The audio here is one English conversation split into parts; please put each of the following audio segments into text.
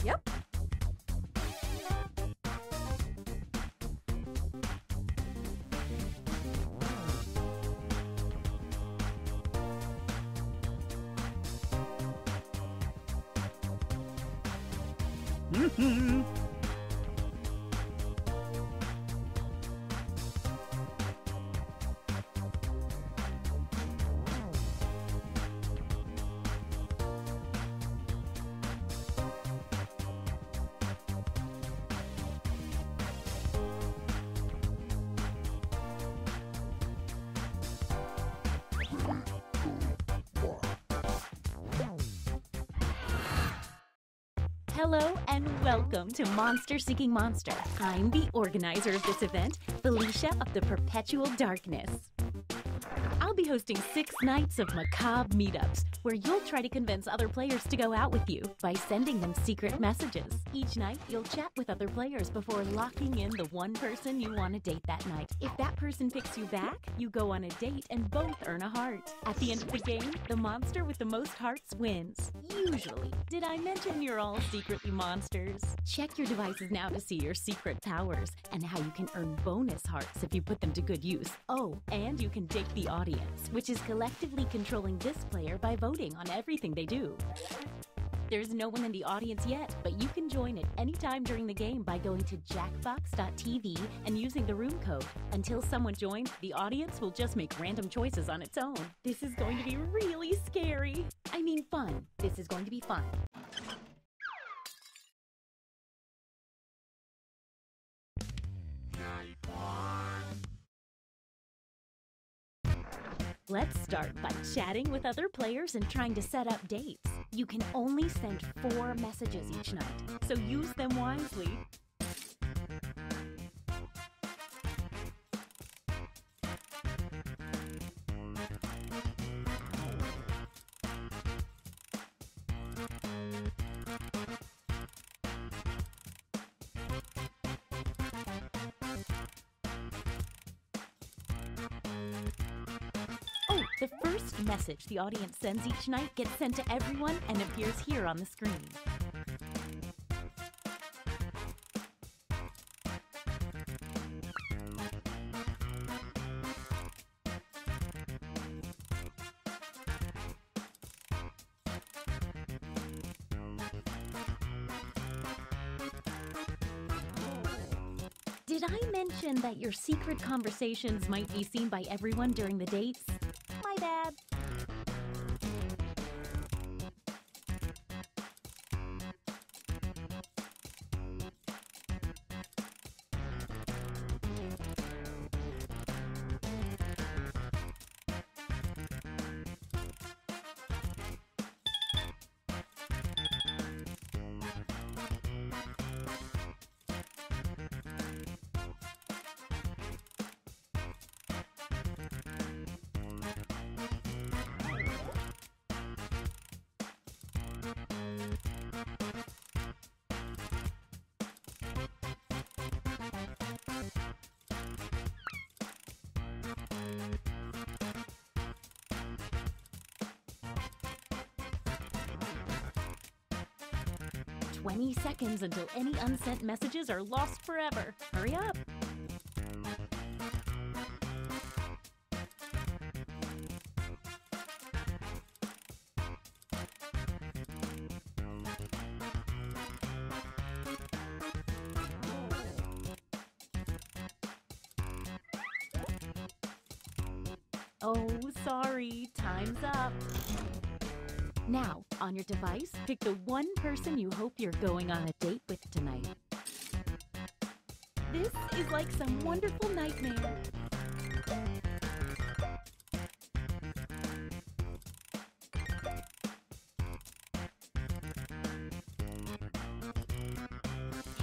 Yep. Hello and welcome to Monster Seeking Monster. I'm the organizer of this event, Felicia of the Perpetual Darkness. I'll be hosting 6 nights of macabre meetups where you'll try to convince other players to go out with you by sending them secret messages. Each night, you'll chat with other players before locking in the one person you want to date that night. If that person picks you back, you go on a date and both earn a heart. At the end of the game, the monster with the most hearts wins. Usually. Did I mention you're all secretly monsters? Check your devices now to see your secret powers and how you can earn bonus hearts if you put them to good use. Oh, and you can date the audience, which is collectively controlling this player by voting on everything they do. There's no one in the audience yet, but you can join at any time during the game by going to jackbox.tv and using the room code. Until someone joins, the audience will just make random choices on its own. This is going to be really scary. I mean fun. This is going to be fun. Let's start by chatting with other players and trying to set up dates. You can only send 4 messages each night, so use them wisely. The first message the audience sends each night gets sent to everyone and appears here on the screen. Did I mention that your secret conversations might be seen by everyone during the dates? My bad. "20 seconds until any unsent messages are lost forever. Hurry up!" Oh, sorry, time's up. Now, on your device, pick the one person you hope you're going on a date with tonight. This is like some wonderful nightmare.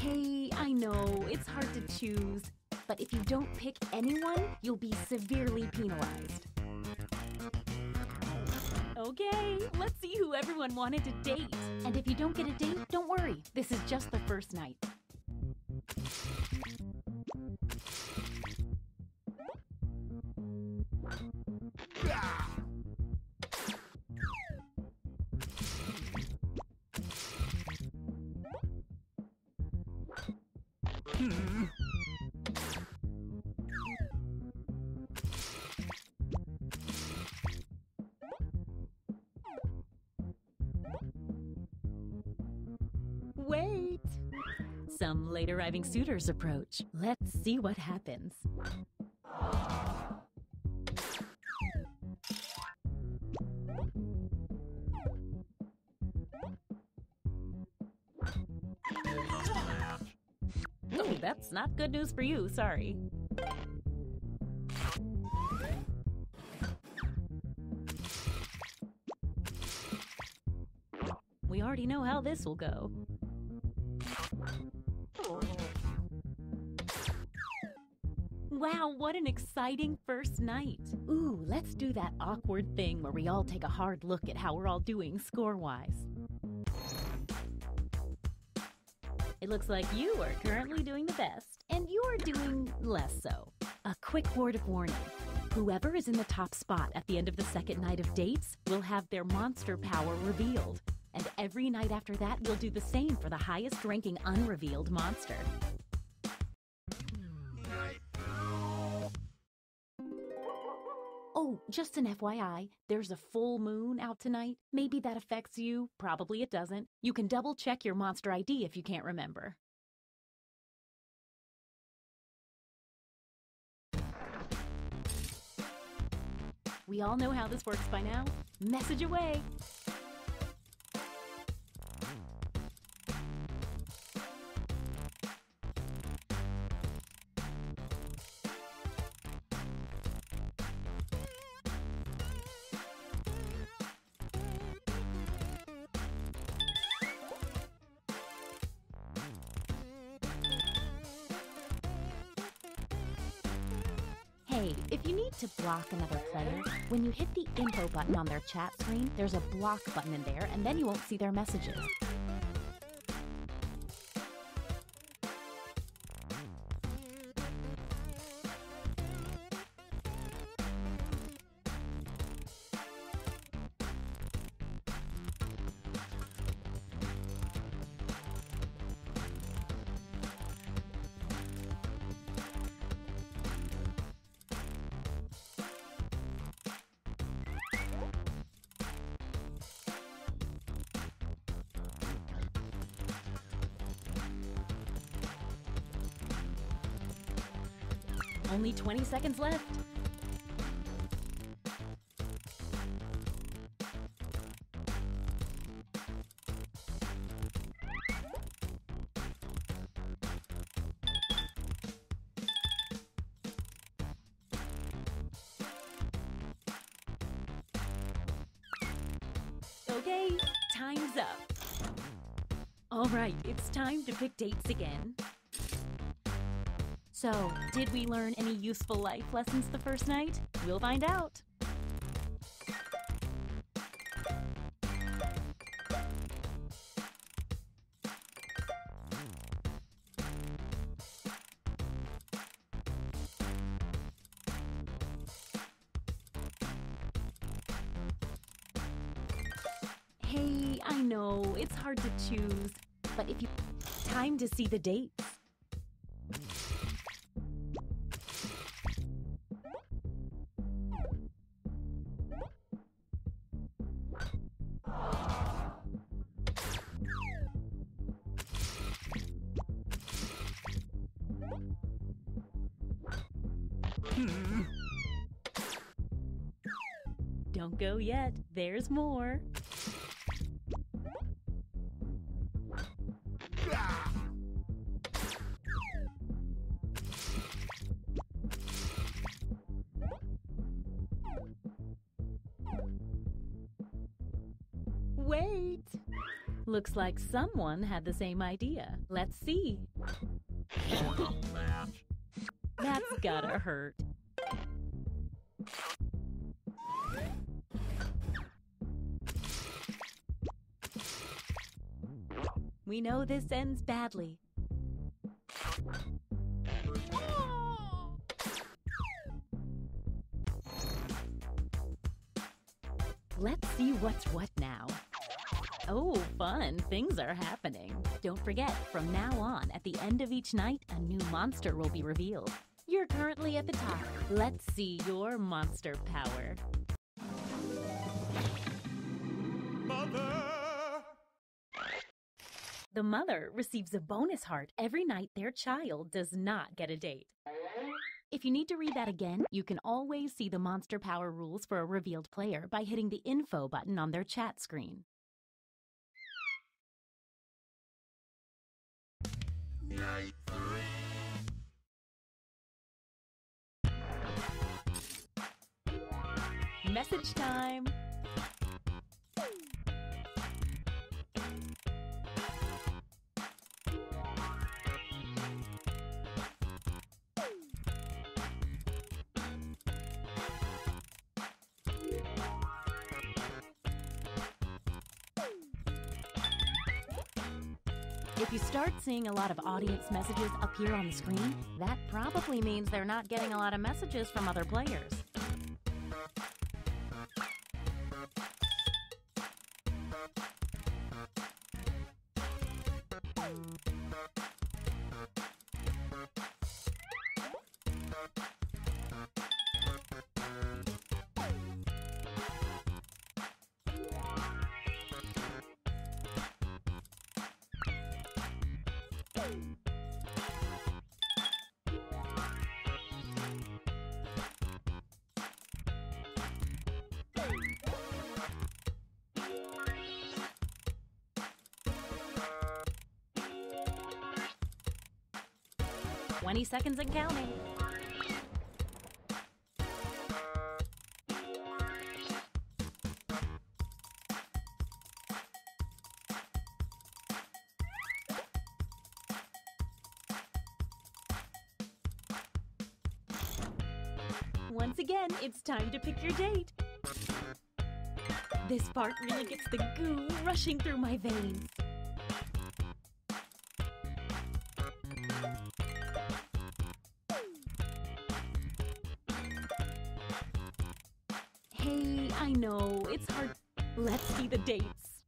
Hey, I know, it's hard to choose, but if you don't pick anyone, you'll be severely penalized. Okay, let's see who everyone wanted to date. And if you don't get a date, don't worry. This is just the first night. Wait! Some late arriving suitors approach. Let's see what happens. Oh, that's not good news for you, sorry. We already know how this will go. Wow, what an exciting first night. Ooh, let's do that awkward thing where we all take a hard look at how we're all doing score-wise. It looks like you are currently doing the best, and you are doing less so. A quick word of warning. Whoever is in the top spot at the end of the second night of dates will have their monster power revealed. And every night after that, we'll do the same for the highest ranking unrevealed monster. Oh, just an FYI, there's a full moon out tonight. Maybe that affects you, probably it doesn't. You can double check your monster ID if you can't remember. We all know how this works by now. Message away! Hey, if you need to block another player, when you hit the info button on their chat screen, there's a block button in there, and then you won't see their messages. Only 20 seconds left. Okay, time's up. All right, it's time to pick dates again. So, did we learn any useful life lessons the first night? We'll find out. Hey, I know, it's hard to choose, but if you... Time to see the dates. Don't go yet. There's more. Wait! Looks like someone had the same idea. Let's see. That's gotta hurt. We know this ends badly. Let's see what's what now. Oh, fun. Things are happening. Don't forget, from now on, at the end of each night, a new monster will be revealed. You're currently at the top. Let's see your monster power. Mother! The mother receives a bonus heart every night their child does not get a date. If you need to read that again, you can always see the monster power rules for a revealed player by hitting the info button on their chat screen. Night 3. Message time! If you start seeing a lot of audience messages appear on the screen, that probably means they're not getting a lot of messages from other players. "20 seconds and counting." Once again, it's time to pick your date. This part really gets the goo rushing through my veins. Hey, I know, it's hard. Let's see the dates.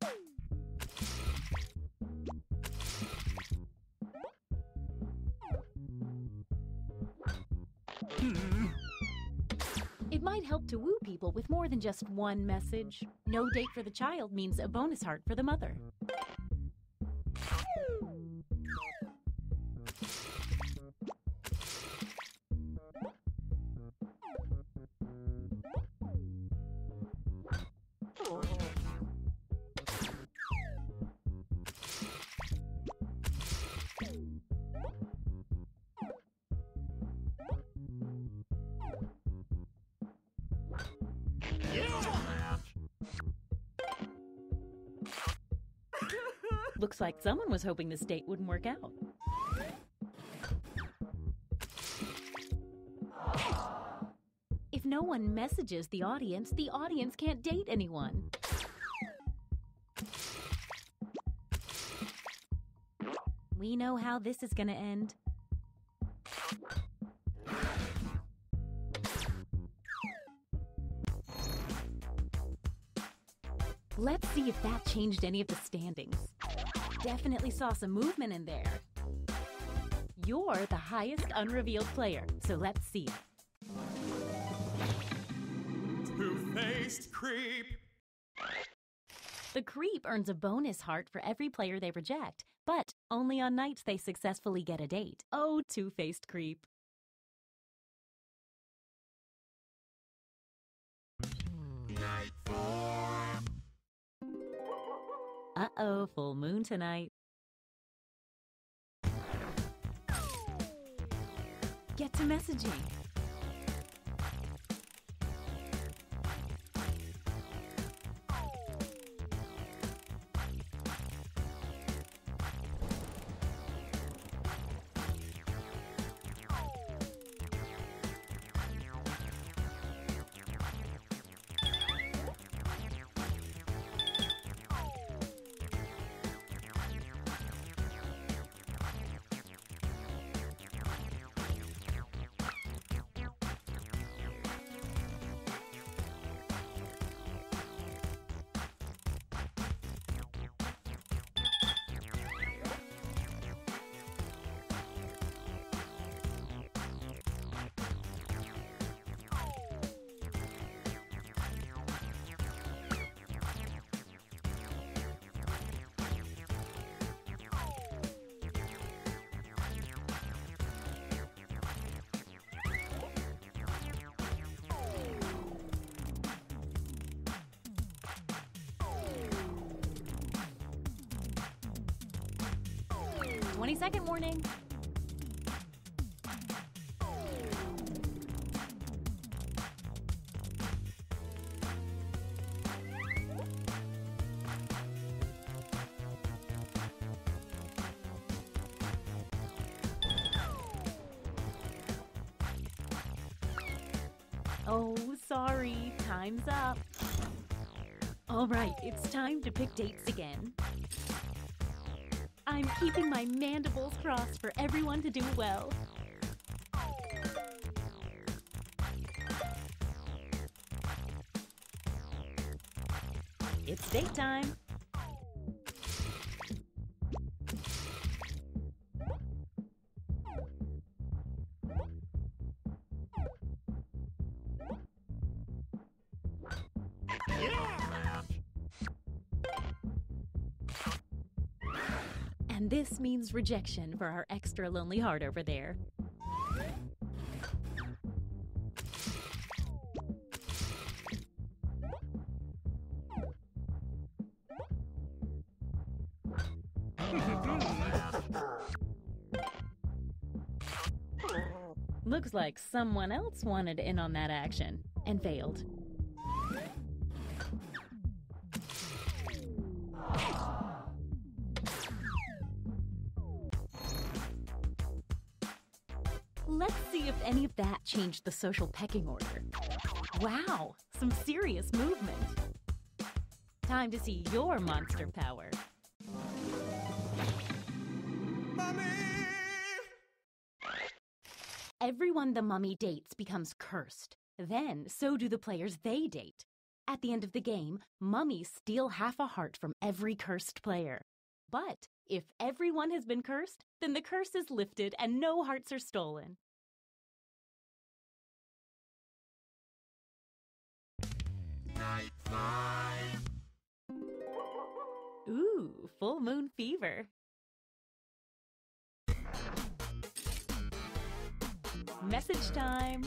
It might help to woo people with more than just one message. No date for the child means a bonus heart for the mother. Looks like someone was hoping this date wouldn't work out. If no one messages the audience can't date anyone. We know how this is gonna end. Let's see if that changed any of the standings. Definitely saw some movement in there. You're the highest unrevealed player, so let's see it. Two-faced creep. The creep earns a bonus heart for every player they reject, but only on nights they successfully get a date. Oh, two-faced creep. Night Uh-oh, full moon tonight. Get to messaging. Second warning. Oh, sorry. Time's up. All right, it's time to pick dates again. I'm keeping my mandibles crossed for everyone to do well. It's date time. And this means rejection for our extra lonely heart over there. Looks like someone else wanted in on that action and failed. Let's see if any of that changed the social pecking order. Wow, some serious movement. Time to see your monster power. Mommy! Everyone the mummy dates becomes cursed. Then, so do the players they date. At the end of the game, mummies steal half a heart from every cursed player. But if everyone has been cursed, then the curse is lifted and no hearts are stolen. Night 5. Ooh, full moon fever. Message time.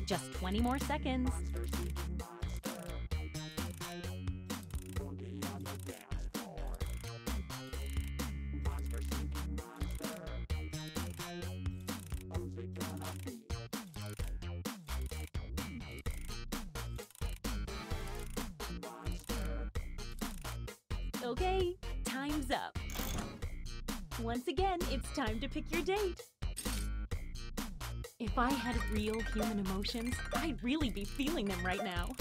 Just 20 more seconds. Okay, time's up. Once again, it's time to pick your date. If I had real human emotions, I'd really be feeling them right now.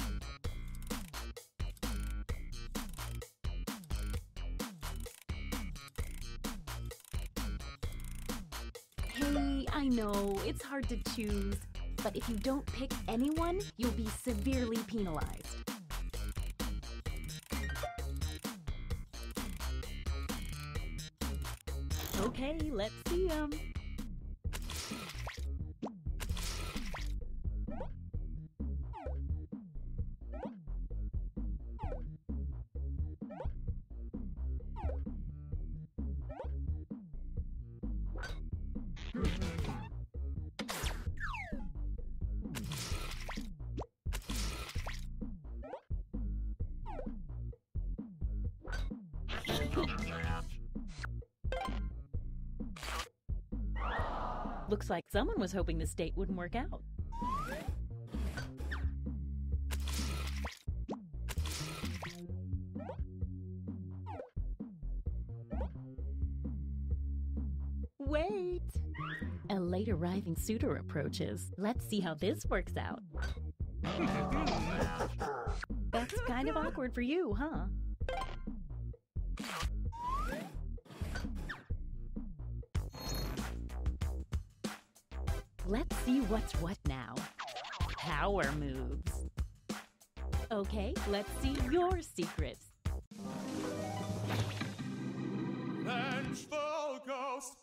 Hey, I know, it's hard to choose, but if you don't pick anyone, you'll be severely penalized. Okay, let's see 'em. Looks like someone was hoping this date wouldn't work out. Wait! A late arriving suitor approaches. Let's see how this works out. That's kind of awkward for you, huh? Let's see what's what now. Power moves. Okay, let's see your secrets. Vengeful ghost.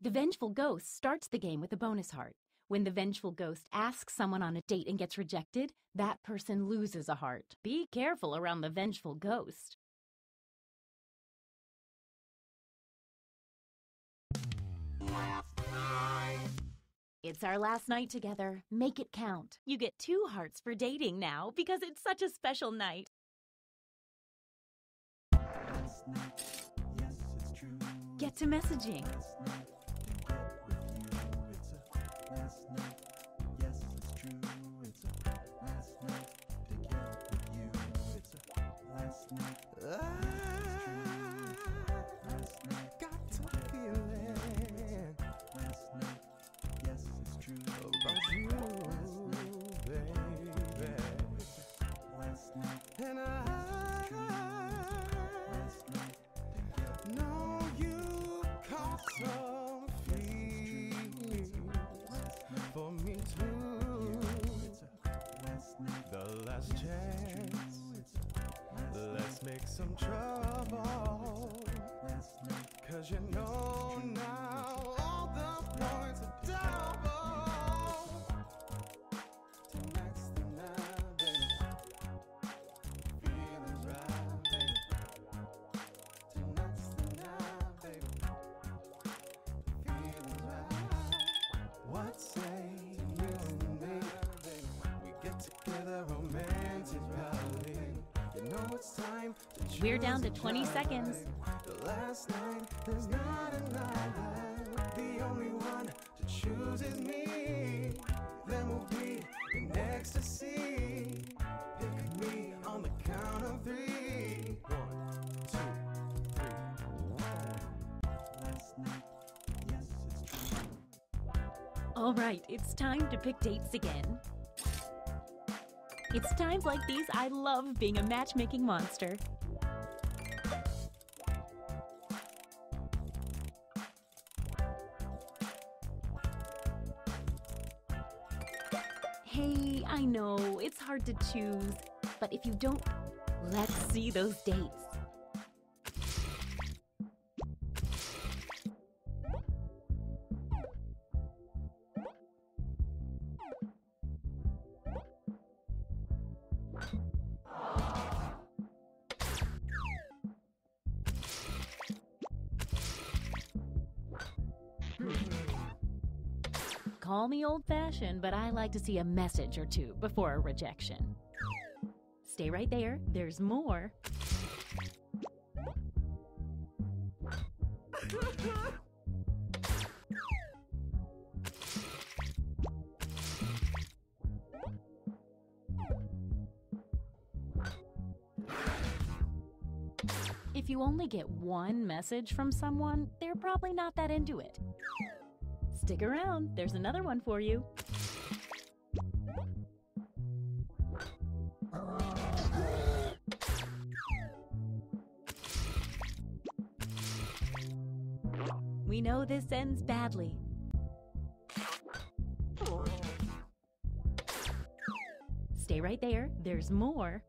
The Vengeful Ghost starts the game with a bonus heart. When the Vengeful Ghost asks someone on a date and gets rejected, that person loses a heart. Be careful around the Vengeful Ghost. It's our last night together. Make it count. You get 2 hearts for dating now because it's such a special night. Get to messaging. And I know you caught some feelings for me too. The last chance, let's make some trouble. 'Cause you know now all the points are double. Tonight's the night, baby. Feeling right, baby. Tonight's the night, baby. Feeling right. What say you and me? We get together romantically. You know it's time to choose. We're down to 20 seconds. The last night, there's not another. The only one to choose is me. Then we'll be in ecstasy. Pick me on the count of 3. 1, 2, 3. Last night, yes, it's true. All right, it's time to pick dates again. It's times like these I love being a matchmaking monster. Hey, I know, it's hard to choose, but if you don't, let's see those dates. Call me old-fashioned, but I like to see a message or two before a rejection. Stay right there, there's more. If you only get one message from someone, they're probably not that into it. Stick around, there's another one for you. We know this ends badly. Stay right there, there's more.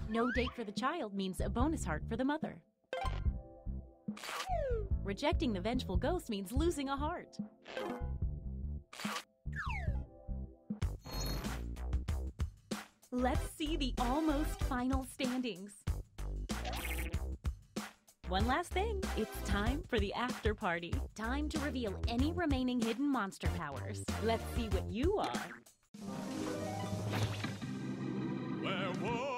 No date for the child means a bonus heart for the mother. Rejecting the vengeful ghost means losing a heart. Let's see the almost final standings. One last thing, it's time for the after party. Time to reveal any remaining hidden monster powers. Let's see what you are. Werewolf!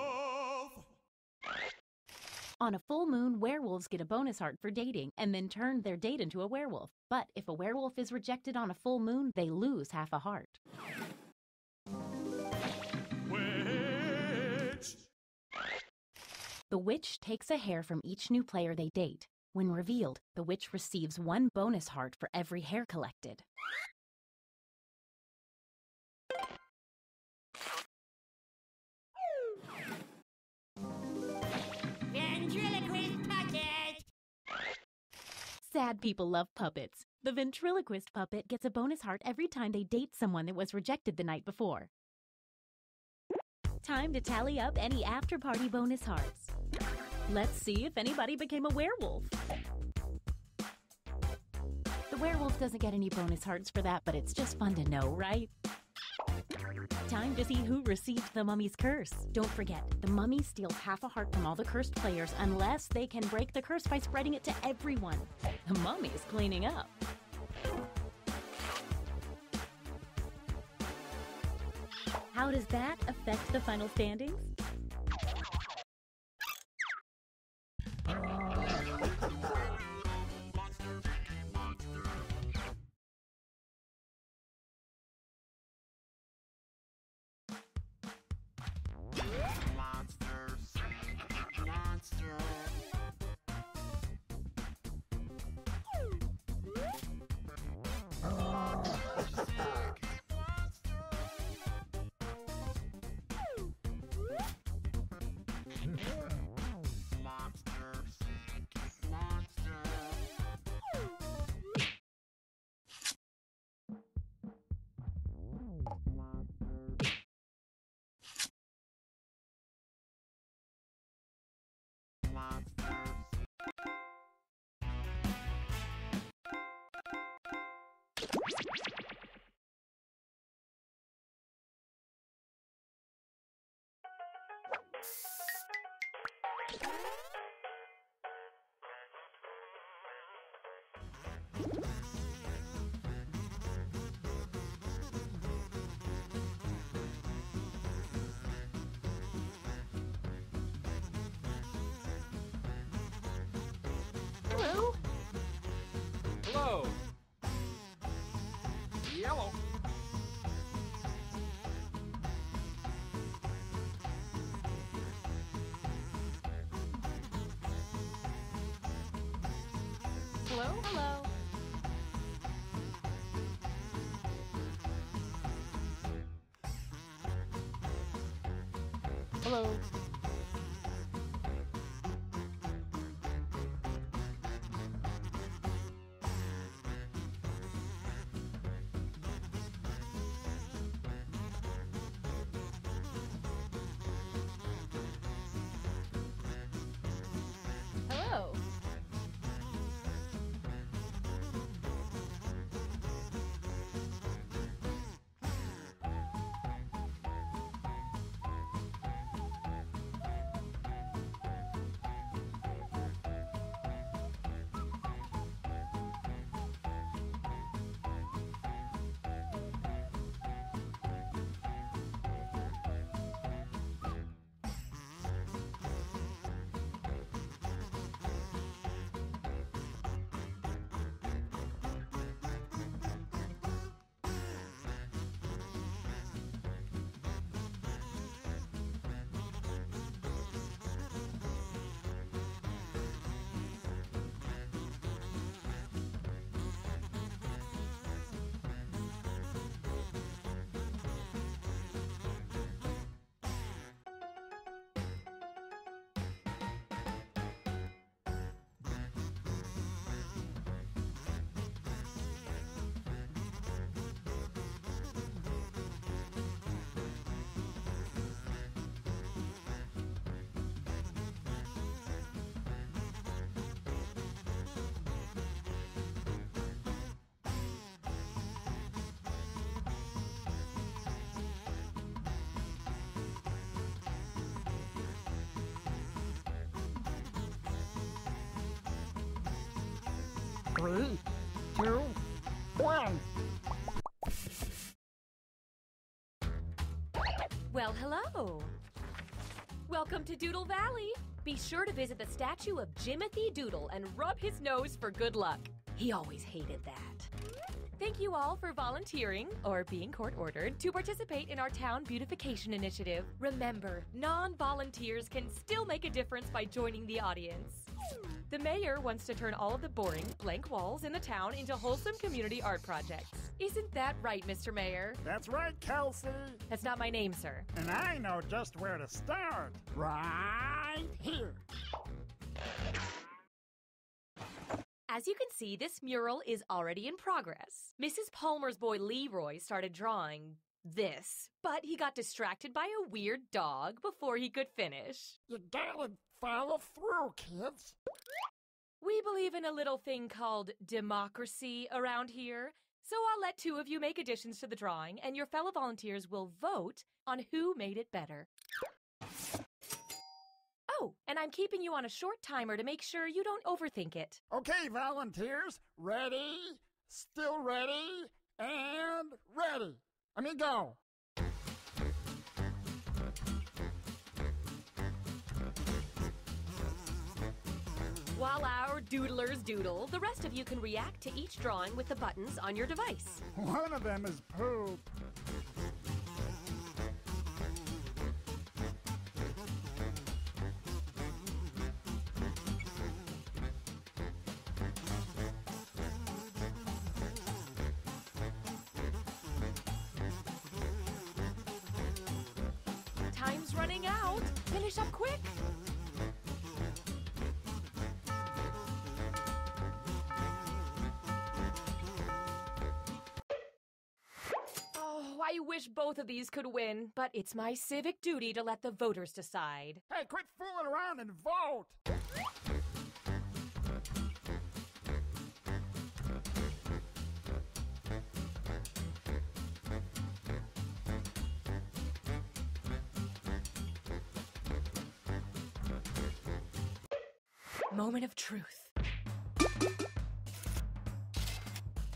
On a full moon, werewolves get a bonus heart for dating and then turn their date into a werewolf. But if a werewolf is rejected on a full moon, they lose half a heart. Witch! The witch takes a hair from each new player they date. When revealed, the witch receives 1 bonus heart for every hair collected. Ventriloquist puppet! Sad people love puppets. The ventriloquist puppet gets a bonus heart every time they date someone that was rejected the night before. Time to tally up any after-party bonus hearts. Let's see if anybody became a werewolf. The werewolf doesn't get any bonus hearts for that, but it's just fun to know, right? Time to see who received the mummy's curse. Don't forget, the mummy steals half a heart from all the cursed players unless they can break the curse by spreading it to everyone. The mummy's cleaning up. How does that affect the final standings? Hello? Hello. Yellow. Hello? Hello? Hello? Hello? one. Well, hello. Welcome to Doodle Valley. Be sure to visit the statue of Jimothy Doodle and rub his nose for good luck. He always hated that. Thank you all for volunteering, or being court-ordered, to participate in our town beautification initiative. Remember, non-volunteers can still make a difference by joining the audience. The mayor wants to turn all of the boring, blank walls in the town into wholesome community art projects. Isn't that right, Mr. Mayor? That's right, Kelsey. That's not my name, sir. And I know just where to start. Right here. As you can see, this mural is already in progress. Mrs. Palmer's boy Leroy started drawing this, but he got distracted by a weird dog before he could finish. You gotta follow through, kids. We believe in a little thing called democracy around here, so I'll let two of you make additions to the drawing, and your fellow volunteers will vote on who made it better. Oh, and I'm keeping you on a short timer to make sure you don't overthink it. Okay, volunteers, ready, still ready, and ready. Let me go. While our doodlers doodle, the rest of you can react to each drawing with the buttons on your device. One of them is poop. Time's running out. Finish up quick. Oh, I wish both of these could win, but it's my civic duty to let the voters decide. Hey, quit fooling around and vote. Moment of truth.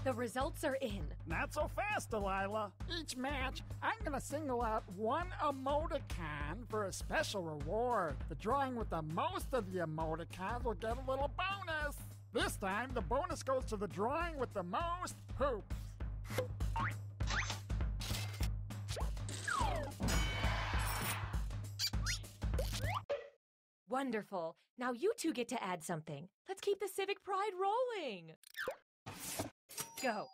The results are in. Not so fast, Delilah. Each match, I'm gonna single out one emoticon for a special reward. The drawing with the most of the emoticons will get a little bonus. This time, the bonus goes to the drawing with the most hoops. Wonderful. Now you two get to add something. Let's keep the civic pride rolling. Go.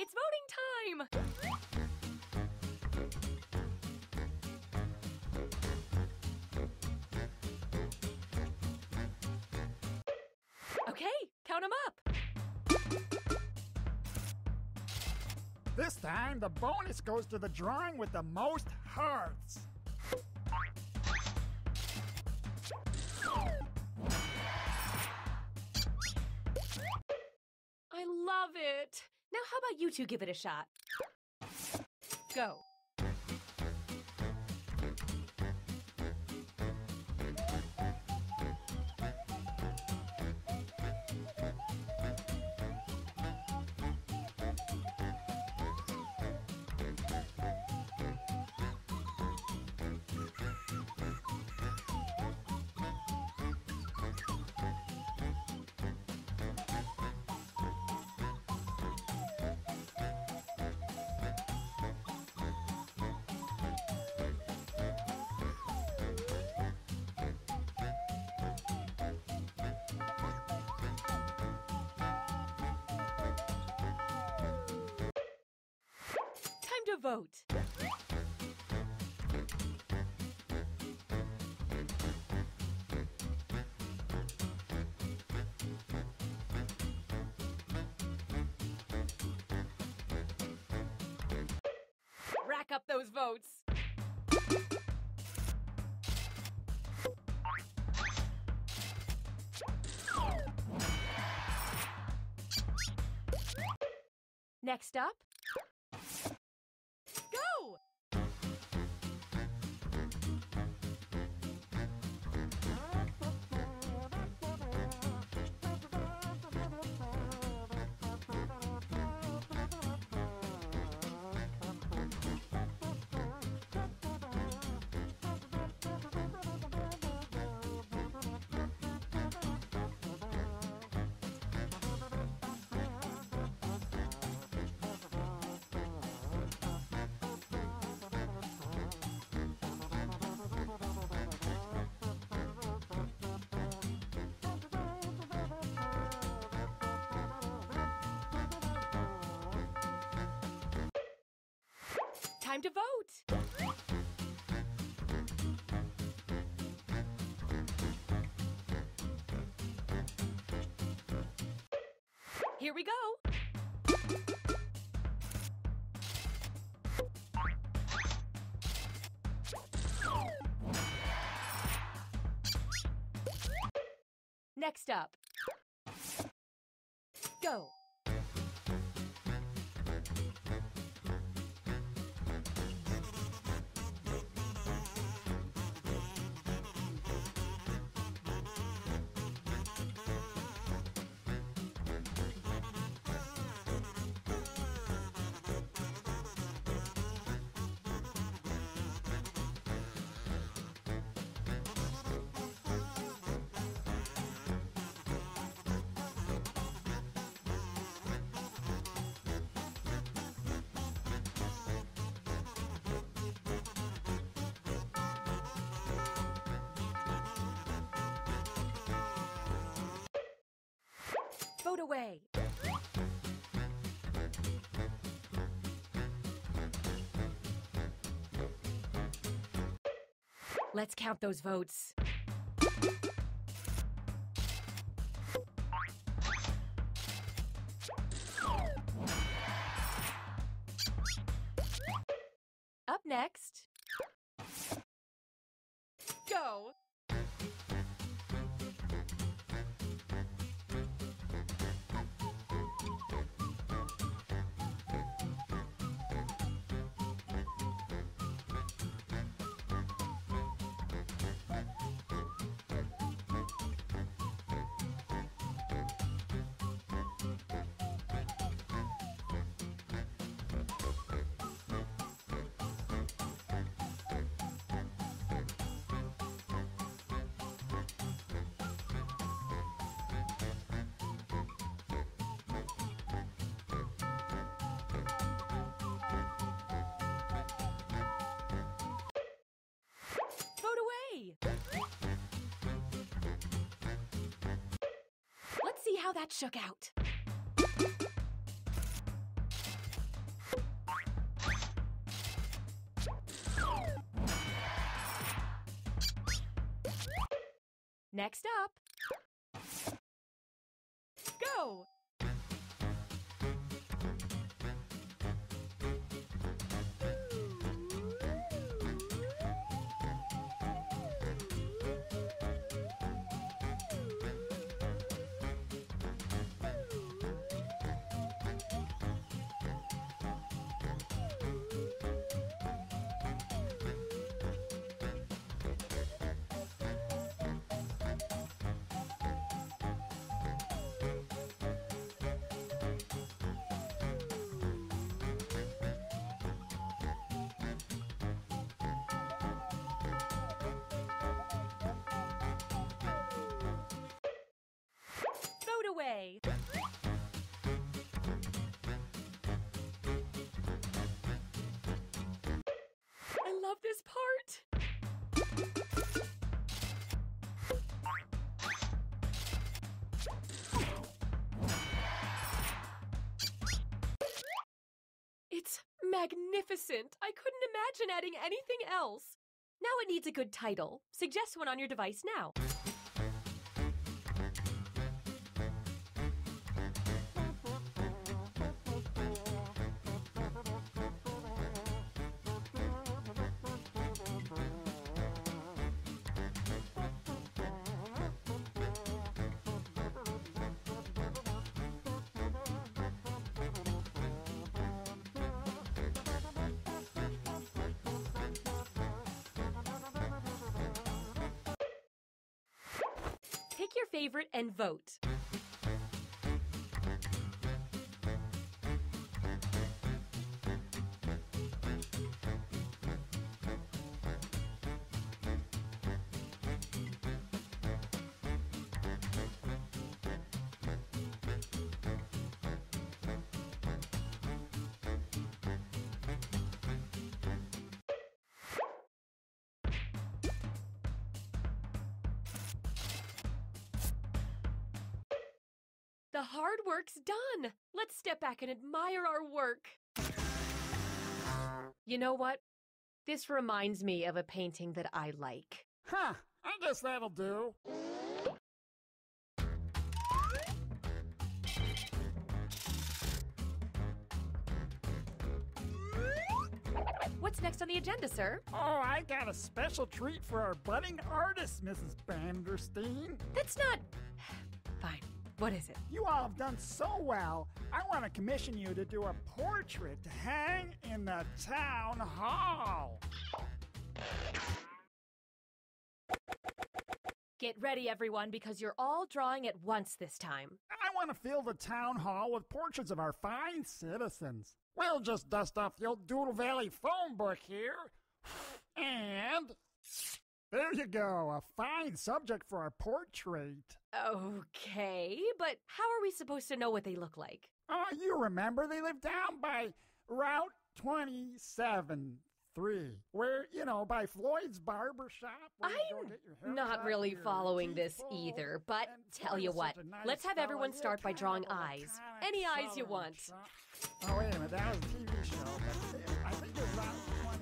It's voting time! Okay, count them up. This time, the bonus goes to the drawing with the most hearts. I love it. Now how about you two give it a shot? Go. to vote. Rack up those votes. Next up, go! Time to vote! Here we go! Next up, go! Vote away. Let's count those votes. Up next, go. Vote away. Let's see how that shook out. Next up, go! magnificent. I couldn't imagine adding anything else. Now it needs a good title. Suggest one on your device now. Pick your favorite and vote. The hard work's done. Let's step back and admire our work. You know what? This reminds me of a painting that I like. Huh, I guess that'll do. What's next on the agenda, sir? Oh, I got a special treat for our budding artist, Mrs. Banderstein. That's not... Fine. What is it? You all have done so well. I want to commission you to do a portrait to hang in the town hall. Get ready, everyone, because you're all drawing at once this time. I want to fill the town hall with portraits of our fine citizens. We'll just dust off the old Doodle Valley phone book here. And there you go, a fine subject for our portrait. Okay, but how are we supposed to know what they look like? Oh, you remember they live down by Route 27-3, where, you know, by Floyd's barber shop. I'm not really following this either, but tell you what, let's have everyone start by drawing eyes. Any eyes you want. Oh, wait a minute, that was a TV show, but I think it was Route 28.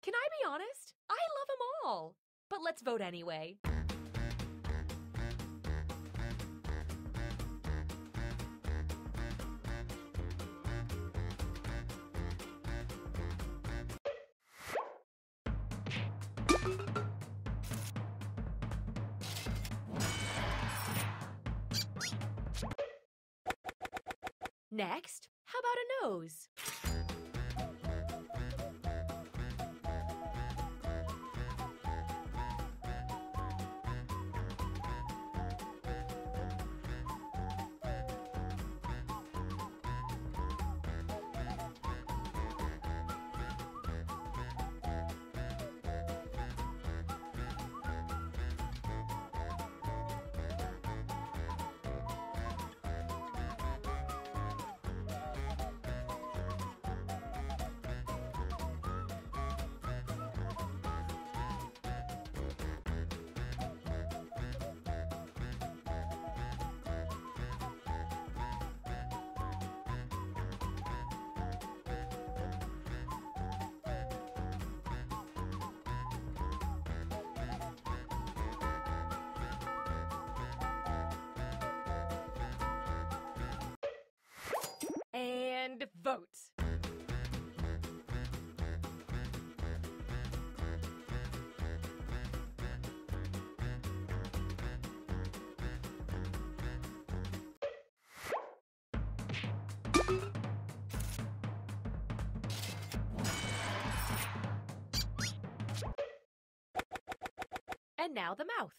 Can I be honest? I love them all. But let's vote anyway. Next, how about a nose? And vote. And now the mouth.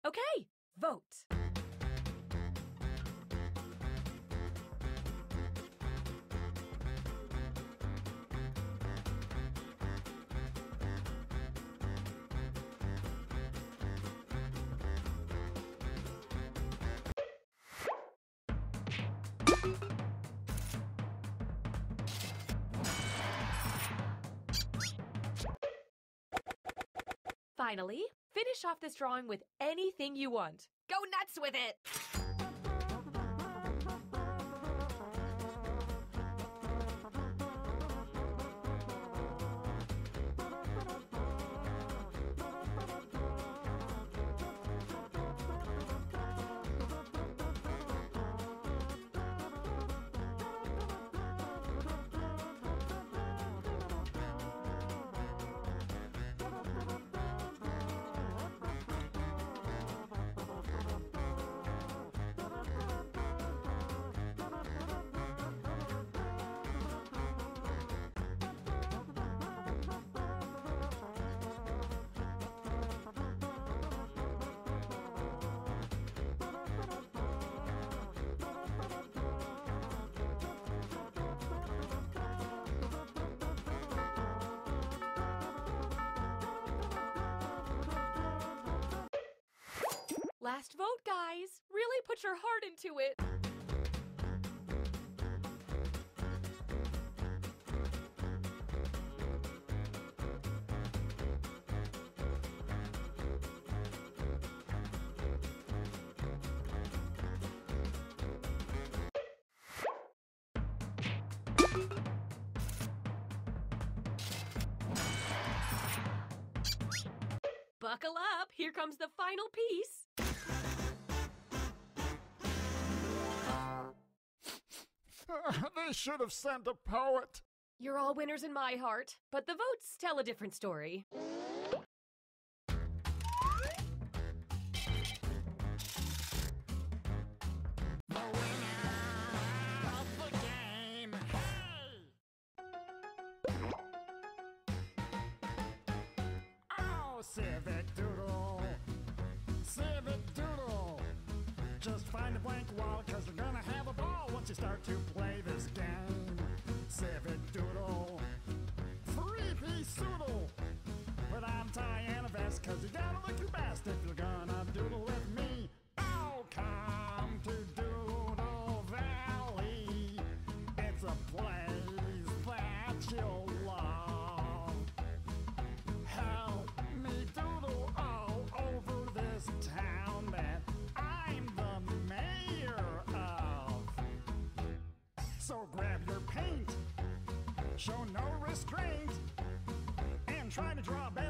Okay, vote. Finally, finish off this drawing with anything you want. Go nuts with it! Last vote, guys. Really put your heart into it. Buckle up. Here comes the final piece. They should have sent a poet. You're all winners in my heart, but the votes tell a different story. The winner of the game. Hey! Oh, Civic Doodle. Civic Doodle. Just find a blank wall, cause you're gonna have a ball once you start to play this game. Civic Doodle. Three-piece doodle. Put on tie and a vest, cause you gotta look your best if you're gonna doodle with me. Oh, come to Doodle Valley. It's a place that you'll love. Help me doodle all over this town that I'm the mayor of. So grab your paint, show no restraint, and try to draw back